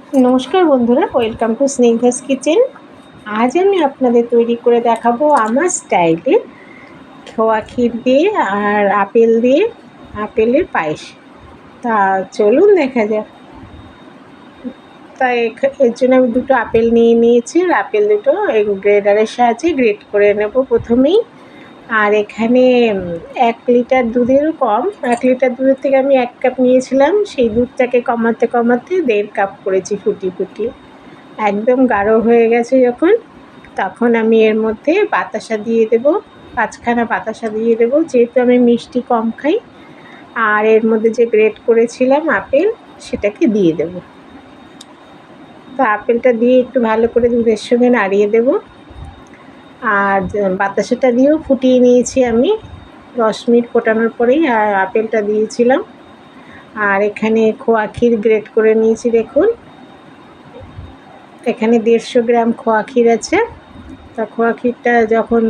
নমস্কার বন্ধুরা, welcome to Snigdha's kitchen. আজ আমি আপনাদের তৈরি করে দেখাবো আমার স্টাইলে খোয়া ক্ষীর দিয়ে আর আপেলের পায়েস। তা চলুন দেখা যাক। তাই এর জন্য আমি দুটো আপেল নিয়ে নিয়েছি, আর আপেল দুটো গ্রেডারের সাহায্যে গ্রেড করে নেব প্রথমেই। আর এখানে 1 লিটার দুধেরও কম, 1 লিটার দুধের থেকে আমি 1 কাপ নিয়েছিলাম, সেই দুধটাকে কমাতে 1.5 কাপ করেছি ফুটিয়ে। একদম গাঢ় হয়ে গেছে যখন, তখন আমি এর মধ্যে বাতাসা দিয়ে দেবো, 5খানা বাতাসা দিয়ে দেবো, যেহেতু আমি মিষ্টি কম খাই। আর এর মধ্যে যে গ্রেট করেছিলাম আপেল, সেটাকে দিয়ে দেবো। তো আপেলটা দিয়ে একটু ভালো করে দুধের সঙ্গে নাড়িয়ে দেবো। আর বাতাসাটা দিয়েও ফুটিয়ে নিয়েছি আমি, 10 মিনিট ফোটানোর পরেই আপেলটা দিয়েছিলাম। আর এখানে খোয়া ক্ষীর গ্রেট করে নিয়েছি, দেখুন এখানে 150 গ্রাম খোয়া ক্ষীর আছে। তা খোয়া ক্ষীরটা যখন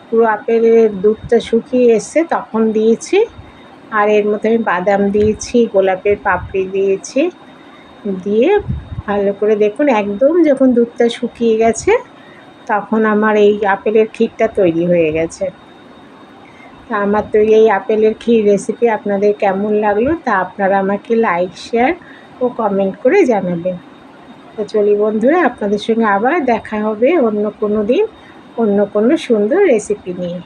পুরো আপেলের দুধটা শুকিয়ে এসছে তখন দিয়েছি। আর এর মধ্যে আমি বাদাম দিয়েছি, গোলাপের পাপড়ি দিয়েছি, দিয়ে ভালো করে দেখুন একদম যখন দুধটা শুকিয়ে গেছে তখন আমার এই আপেলের ক্ষীরটা তৈরি হয়ে গেছে। তা আমার তৈরি এই আপেলের ক্ষীর রেসিপি আপনাদের কেমন লাগলো তা আপনারা আমাকে লাইক, শেয়ার ও কমেন্ট করে জানাবেন। তো চলি বন্ধুরা, আপনাদের সঙ্গে আবার দেখা হবে অন্য কোনো দিন অন্য কোনো সুন্দর রেসিপি নিয়ে।